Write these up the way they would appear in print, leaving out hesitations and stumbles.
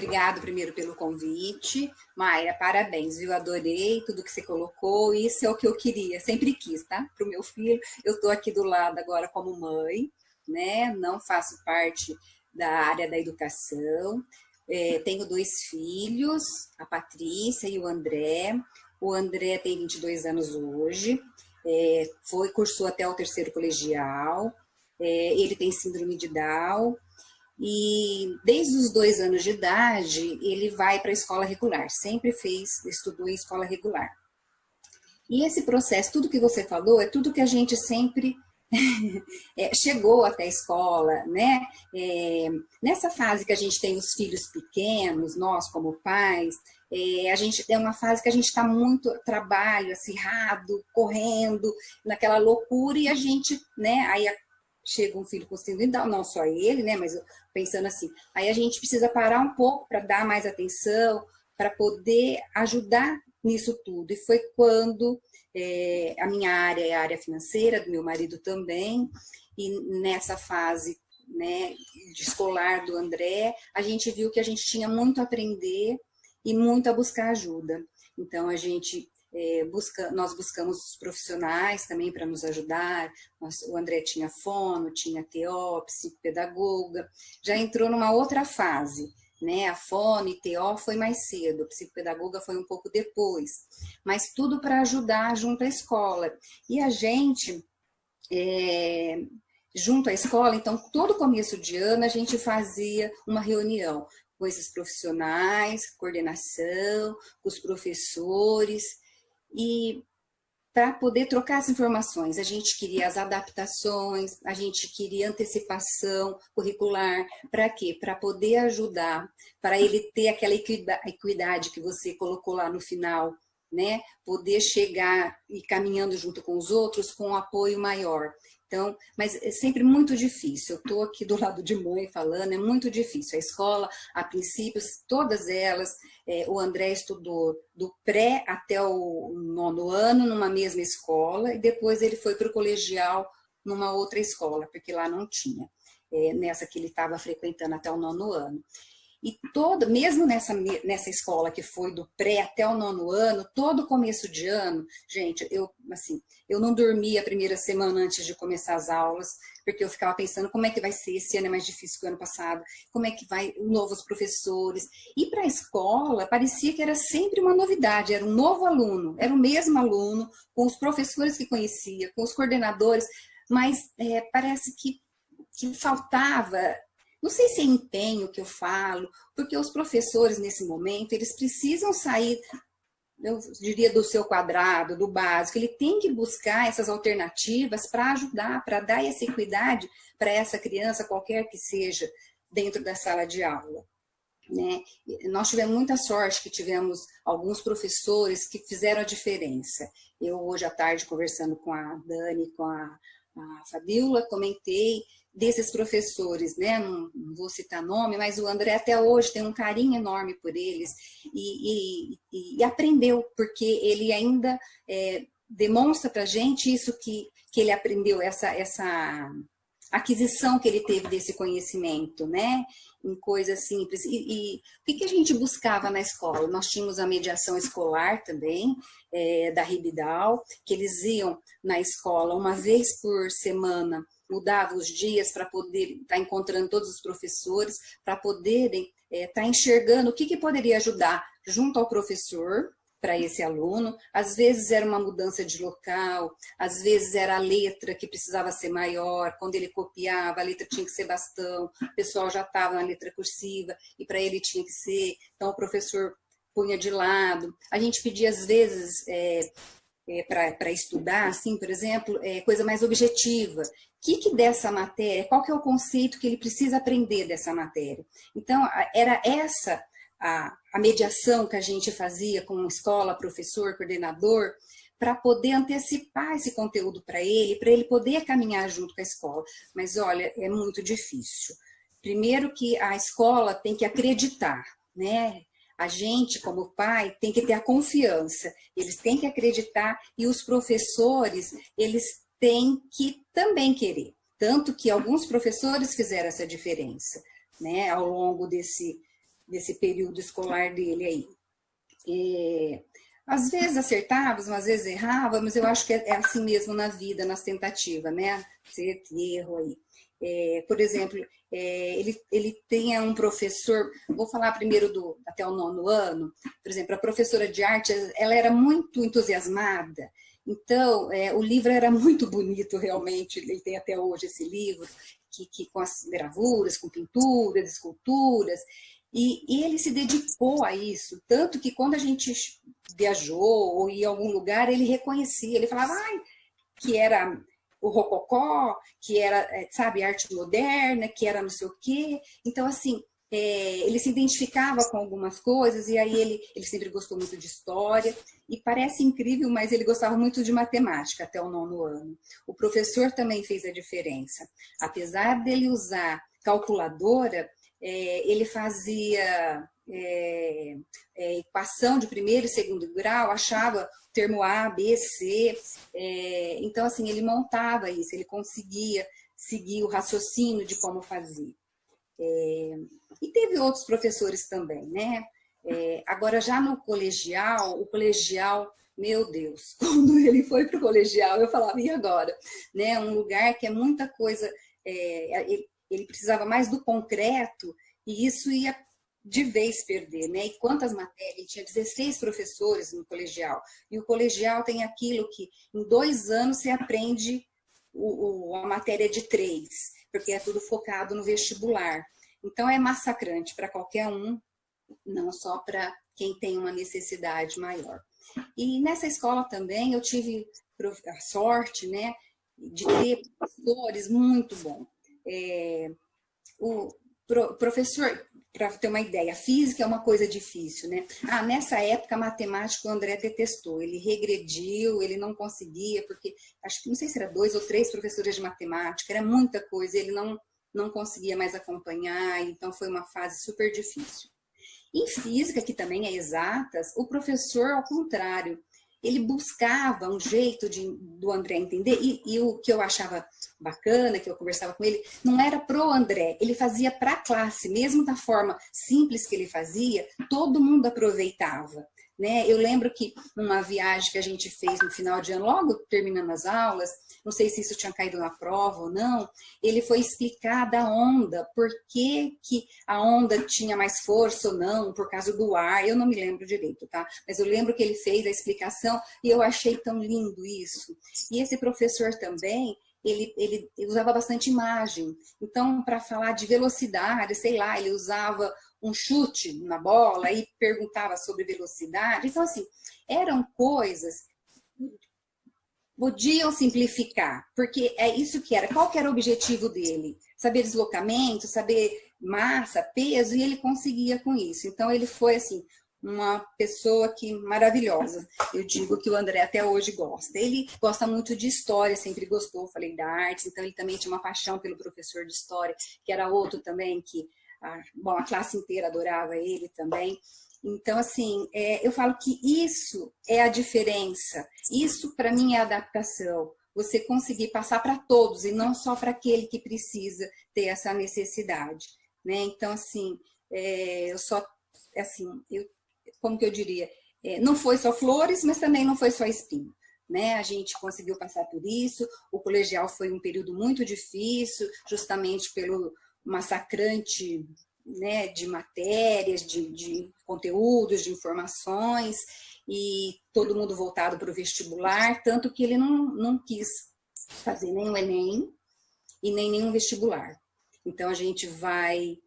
obrigado primeiro pelo convite. Mayra, parabéns, viu? Adorei tudo que você colocou. Isso é o que eu queria, sempre quis, tá? Para o meu filho. Eu estou aqui do lado agora como mãe, né? Não faço parte da área da educação. Tenho 2 filhos, a Patrícia e o André. O André tem 22 anos hoje. Cursou até o 3º colegial. Ele tem síndrome de Down. E desde os 2 anos de idade, ele vai para a escola regular, sempre estudou em escola regular. E esse processo, tudo que você falou, é tudo que a gente sempre chegou até a escola, né? Nessa fase que a gente tem os filhos pequenos, nós como pais, a gente é uma fase que a gente está muito trabalho, acirrado, correndo, naquela loucura, e a gente, né? Aí chega um filho com síndrome de Down, não só ele, né, mas pensando assim, aí a gente precisa parar um pouco para dar mais atenção, para poder ajudar nisso tudo. E foi quando a minha área é a área financeira, do meu marido também, e nessa fase, né, de escolar do André, a gente viu que a gente tinha muito a aprender e muito a buscar ajuda. Então, nós buscamos os profissionais também para nos ajudar. O André tinha fono, tinha TO, psicopedagoga, já entrou numa outra fase, né? A fono e TO foi mais cedo, a psicopedagoga foi um pouco depois, mas tudo para ajudar junto à escola. E a gente, junto à escola, então, todo começo de ano a gente fazia uma reunião com esses profissionais, coordenação, com os professores, e para poder trocar as informações, a gente queria as adaptações, a gente queria antecipação curricular, para quê? Para poder ajudar, para ele ter aquela equidade que você colocou lá no final, né? Poder chegar e caminhando junto com os outros com um apoio maior. Então, mas é sempre muito difícil. Eu estou aqui do lado de mãe falando, é muito difícil. A escola, a princípio, todas elas, o André estudou do pré até o 9º ano numa mesma escola, e depois ele foi para o colegial numa outra escola, porque lá não tinha, nessa que ele estava frequentando até o 9º ano. E mesmo nessa escola que foi do pré até o 9º ano, todo começo de ano, gente, eu não dormia a primeira semana antes de começar as aulas, porque eu ficava pensando como é que vai ser, esse ano é mais difícil que o ano passado, como é que vai, novos professores. E para a escola, parecia que era sempre uma novidade, era um novo aluno, era o mesmo aluno, com os professores que conhecia, com os coordenadores, mas parece que faltava. Não sei se é empenho que eu falo, porque os professores, nesse momento, eles precisam sair, eu diria, do seu quadrado, do básico. Ele tem que buscar essas alternativas para ajudar, para dar essa equidade para essa criança, qualquer que seja, dentro da sala de aula, né? Nós tivemos muita sorte que tivemos alguns professores que fizeram a diferença. Eu, hoje à tarde, conversando com a Dani, com a Fabiola, comentei desses professores, né? Não vou citar nome, mas o André até hoje tem um carinho enorme por eles e aprendeu, porque ele ainda demonstra para a gente isso que ele aprendeu, essa aquisição que ele teve desse conhecimento, né? Em coisas simples. E o que a gente buscava na escola? Nós tínhamos a mediação escolar também, da Ribidal, que eles iam na escola uma vez por semana, mudavam os dias para poder estar encontrando todos os professores, para poderem estar enxergando o que poderia ajudar junto ao professor, para esse aluno. Às vezes era uma mudança de local, às vezes era a letra que precisava ser maior, quando ele copiava, a letra tinha que ser bastão, o pessoal já estava na letra cursiva, e para ele tinha que ser, então o professor punha de lado. A gente pedia, às vezes, para estudar, assim, por exemplo, coisa mais objetiva. O que dessa matéria, qual que é o conceito que ele precisa aprender dessa matéria? Então, era essa a mediação que a gente fazia com escola, professor, coordenador, para poder antecipar esse conteúdo para ele poder caminhar junto com a escola. Mas, olha, é muito difícil. Primeiro que a escola tem que acreditar, né? A gente, como pai, tem que ter a confiança, eles têm que acreditar, e os professores, eles têm que também querer. Tanto que alguns professores fizeram essa diferença, né, ao longo desse período escolar dele aí. Às vezes acertávamos, às vezes errávamos, eu acho que é assim mesmo na vida, nas tentativas, né? Acerto e erro aí. Por exemplo, ele tem um professor, vou falar primeiro até o 9º ano, por exemplo, a professora de arte, ela era muito entusiasmada, então o livro era muito bonito realmente, ele tem até hoje esse livro, com as gravuras, com pinturas, esculturas, e ele se dedicou a isso, tanto que quando a gente viajou ou ia a algum lugar, ele reconhecia, ele falava, ai, que era o rococó, que era, sabe, arte moderna, que era não sei o quê. Então, assim, ele se identificava com algumas coisas, e aí ele sempre gostou muito de história, e parece incrível, mas ele gostava muito de matemática até o 9º ano. O professor também fez a diferença. Apesar dele usar calculadora, ele fazia equação de primeiro e segundo grau, achava o termo A, B, C, então assim, ele montava isso, ele conseguia seguir o raciocínio de como fazia. E teve outros professores também, né? Agora, já no colegial, o colegial, meu Deus, quando ele foi para o colegial, eu falava, e agora? Né? Um lugar que é muita coisa, ele precisava mais do concreto, e isso ia de vez perder, né? E quantas matérias? Ele tinha 16 professores no colegial, e o colegial tem aquilo que em 2 anos você aprende a matéria de 3, porque é tudo focado no vestibular. Então é massacrante para qualquer um, não só para quem tem uma necessidade maior. E nessa escola também eu tive a sorte, né, de ter professores muito bons. O professor, para ter uma ideia, física é uma coisa difícil, né? Nessa época, a matemática o André detestou, ele regrediu, ele não conseguia, porque acho que não sei se era 2 ou 3 professores de matemática, era muita coisa, ele não conseguia mais acompanhar, então foi uma fase super difícil. Em física, que também é exatas, o professor, ao contrário, ele buscava um jeito do André entender, e o que eu achava bacana, que eu conversava com ele, não era pro André, ele fazia para a classe, mesmo da forma simples que ele fazia, todo mundo aproveitava. Né? Eu lembro que numa viagem que a gente fez no final de ano, logo terminando as aulas, não sei se isso tinha caído na prova ou não, ele foi explicar da onda, por que a onda tinha mais força ou não, por causa do ar, eu não me lembro direito, tá? Mas eu lembro que ele fez a explicação e eu achei tão lindo isso. E esse professor também, ele usava bastante imagem, então para falar de velocidade, sei lá, ele usava um chute na bola e perguntava sobre velocidade, então assim, eram coisas podiam simplificar, porque é isso que era. Qual que era o objetivo dele? Saber deslocamento, saber massa, peso, e ele conseguia com isso. Então, ele foi, assim, uma pessoa maravilhosa. Eu digo que o André até hoje gosta. Ele gosta muito de história, sempre gostou, falei, da arte, então ele também tinha uma paixão pelo professor de história, que era outro também, que a classe inteira adorava ele também. Então, assim, eu falo que isso é a diferença. Isso, para mim, é adaptação. Você conseguir passar para todos e não só para aquele que precisa ter essa necessidade. Né? Então, assim, como que eu diria? Não foi só flores, mas também não foi só espinho. Né? A gente conseguiu passar por isso. O colegial foi um período muito difícil, justamente pelo massacrante, né, de matérias, de conteúdos, de informações, e todo mundo voltado para o vestibular, tanto que ele não quis fazer nem o Enem e nem nenhum vestibular. Então, a gente vai...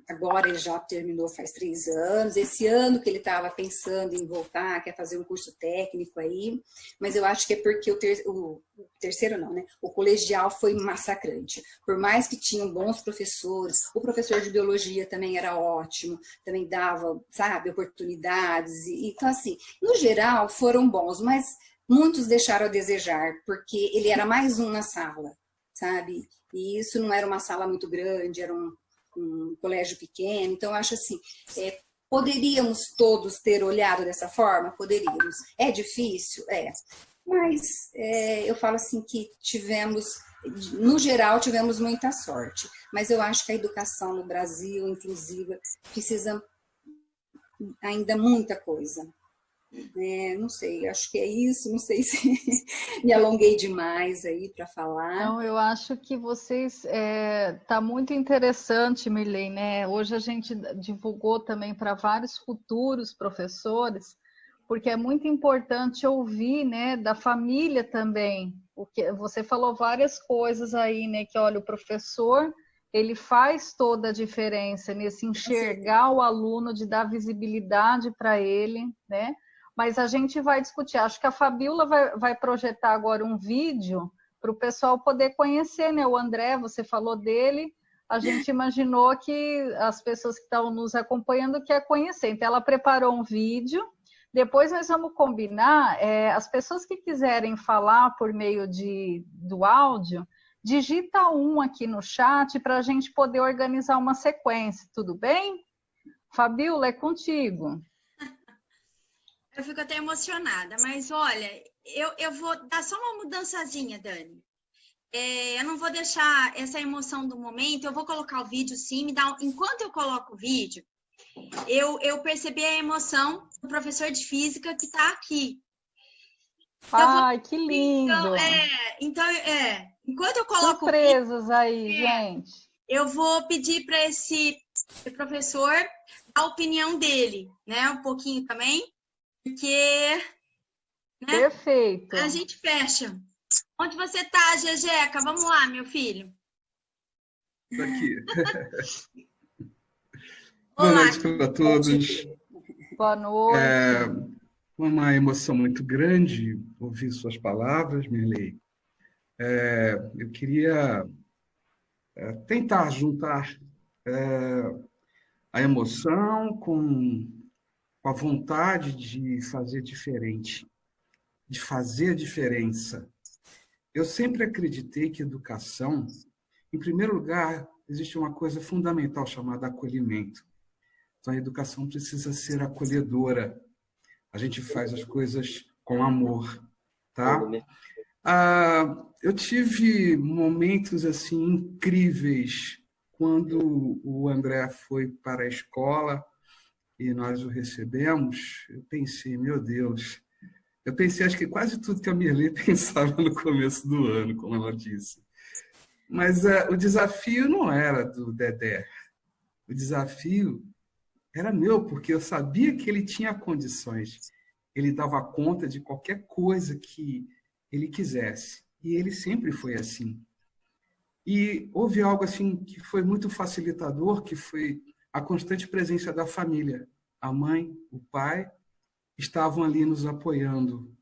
agora ele já terminou faz 3 anos, esse ano que ele estava pensando em voltar, quer fazer um curso técnico aí, mas eu acho que é porque o terceiro não, né? O colegial foi massacrante. Por mais que tinham bons professores, o professor de biologia também era ótimo, também dava, sabe, oportunidades. Então, assim, no geral foram bons, mas muitos deixaram a desejar, porque ele era mais um na sala, sabe? E isso não era uma sala muito grande, era um colégio pequeno, então eu acho assim, poderíamos todos ter olhado dessa forma? Poderíamos. É difícil? Mas eu falo assim que tivemos no geral, tivemos muita sorte. Mas eu acho que a educação no Brasil, inclusiva, precisa ainda muita coisa. Não sei, acho que é isso, não sei se me alonguei demais aí para falar. Não, eu acho que vocês tá muito interessante, Mirley, né? Hoje a gente divulgou também para vários futuros professores, porque é muito importante ouvir, né, da família também. Porque você falou várias coisas aí, né? Que olha, o professor ele faz toda a diferença nesse enxergar o aluno, de dar visibilidade para ele, né? Mas a gente vai discutir. Acho que a Fabíola vai projetar agora um vídeo para o pessoal poder conhecer, né? O André, você falou dele, a gente imaginou que as pessoas que estão nos acompanhando querem conhecer. Então, ela preparou um vídeo. Depois nós vamos combinar, as pessoas que quiserem falar por meio do áudio, digita um aqui no chat para a gente poder organizar uma sequência, tudo bem? Fabíola, é contigo. Eu fico até emocionada, mas olha, eu vou dar só uma mudançazinha, Dani. Eu não vou deixar essa emoção do momento, eu vou colocar o vídeo sim, enquanto eu coloco o vídeo, eu percebi a emoção do professor de física que está aqui. Ai, que lindo! Então, enquanto eu coloco surpresas o vídeo, aí, gente. Eu vou pedir para esse professor a opinião dele, né? Um pouquinho também. Porque, né, perfeito. A gente fecha. Onde você tá, Jejeca? Vamos lá, meu filho. Aqui. Olá. Boa noite para todos. Boa noite. Uma emoção muito grande ouvir suas palavras, Mirley. Eu queria tentar juntar a emoção com a vontade de fazer diferente, de fazer a diferença. Eu sempre acreditei que educação, em primeiro lugar, existe uma coisa fundamental chamada acolhimento. Então, a educação precisa ser acolhedora. A gente faz as coisas com amor, tá? Eu tive momentos assim incríveis quando o André foi para a escola e nós o recebemos. Eu pensei, meu Deus, acho que quase tudo que a Mirley pensava no começo do ano, como ela disse. Mas o desafio não era do Dedé. O desafio era meu, porque eu sabia que ele tinha condições. Ele dava conta de qualquer coisa que ele quisesse. E ele sempre foi assim. E houve algo assim que foi muito facilitador, que foi a constante presença da família. A mãe, o pai, estavam ali nos apoiando.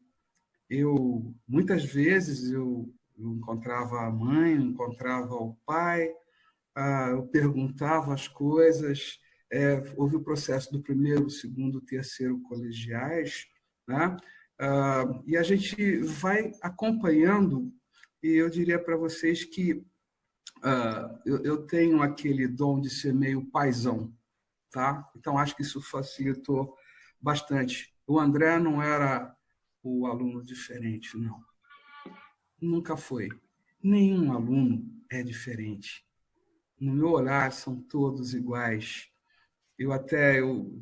Muitas vezes, eu encontrava a mãe, encontrava o pai, eu perguntava as coisas. Houve o processo do primeiro, segundo, terceiro colegiais, né? E a gente vai acompanhando, e eu diria para vocês que eu tenho aquele dom de ser meio paizão, tá? Então, acho que isso facilitou bastante. O André não era o aluno diferente, não. Nunca foi. Nenhum aluno é diferente. No meu olhar, são todos iguais. Eu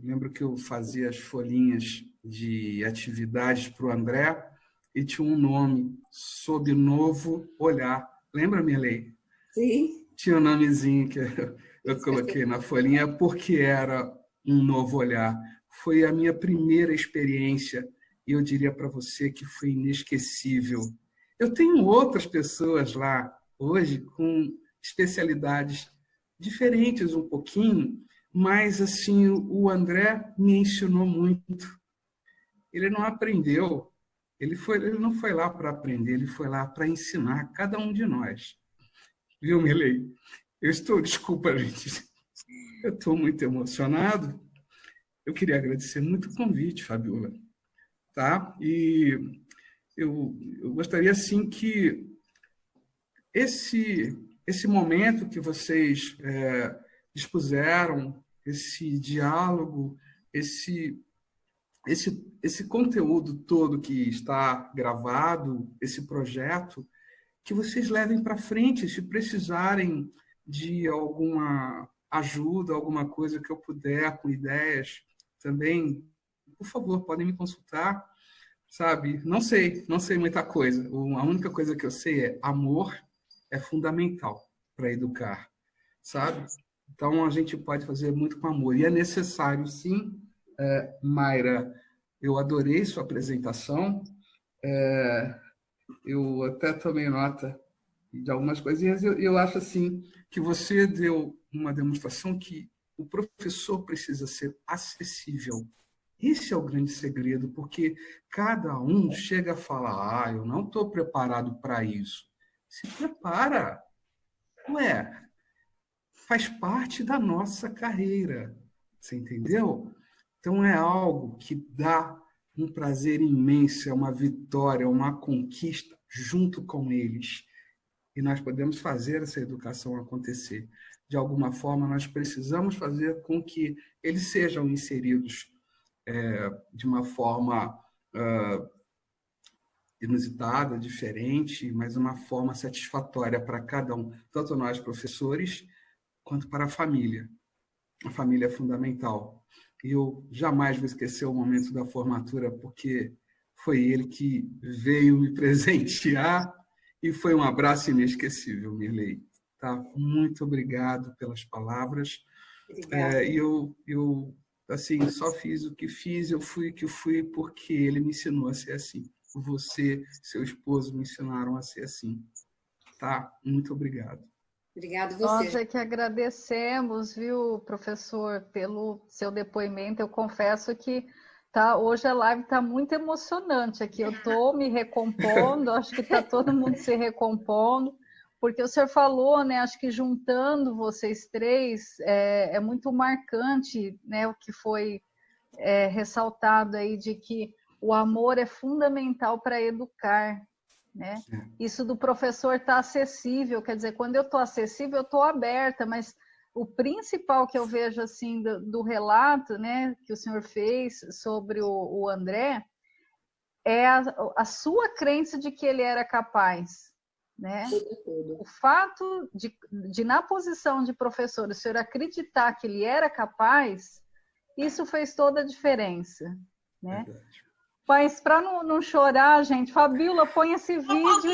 lembro que eu fazia as folhinhas de atividades para o André e tinha um nome, Sob Novo Olhar. Lembra, Mirley? Sim. Tinha um nomezinho que eu coloquei na folhinha porque era um novo olhar. Foi a minha primeira experiência e eu diria para você que foi inesquecível. Eu tenho outras pessoas lá hoje com especialidades diferentes um pouquinho, mas assim o André me ensinou muito. Ele não aprendeu, ele não foi lá para aprender, ele foi lá para ensinar cada um de nós. Viu, Mirley? Desculpa, gente, eu estou muito emocionado. Eu queria agradecer muito o convite, Fabiola, tá? E eu gostaria, sim, que esse momento que vocês dispuseram, esse diálogo, esse conteúdo todo que está gravado, esse projeto, que vocês levem para frente. Se precisarem de alguma ajuda, alguma coisa que eu puder, com ideias também, por favor, podem me consultar, sabe? Não sei muita coisa. A única coisa que eu sei é amor é fundamental para educar, sabe? Então, a gente pode fazer muito com amor. E é necessário, sim, Mayra, eu adorei sua apresentação. Eu até tomei nota de algumas coisinhas. Eu acho, assim, que você deu uma demonstração que o professor precisa ser acessível. Esse é o grande segredo, porque cada um chega a falar, eu não estou preparado para isso. Se prepara. Ué, faz parte da nossa carreira, você entendeu? Então é algo que dá um prazer imenso, é uma vitória, uma conquista junto com eles. E nós podemos fazer essa educação acontecer. De alguma forma, nós precisamos fazer com que eles sejam inseridos de uma forma inusitada, diferente, mas uma forma satisfatória para cada um, tanto nós professores, quanto para a família. A família é fundamental. E eu jamais vou esquecer o momento da formatura, porque foi ele que veio me presentear e foi um abraço inesquecível, Mirlei. Tá? Muito obrigado pelas palavras. E eu assim, só fiz o que fiz, eu fui o que fui porque ele me ensinou a ser assim. Você, seu esposo, me ensinaram a ser assim. Tá? Muito obrigado. Obrigado você. Nós é que agradecemos, viu, professor, pelo seu depoimento. Eu confesso que hoje a live está muito emocionante aqui. Eu estou me recompondo, acho que está todo mundo se recompondo, porque o senhor falou, né? Acho que juntando vocês três é muito marcante, né? O que foi ressaltado aí de que o amor é fundamental para educar. Né? Isso do professor estar acessível, quer dizer, quando eu estou acessível, eu estou aberta, mas o principal que eu vejo assim do relato, né, que o senhor fez sobre o André é a sua crença de que ele era capaz, né? O fato de na posição de professor o senhor acreditar que ele era capaz, isso fez toda a diferença, né? Mas para não chorar, gente, Fabíola, põe esse vídeo.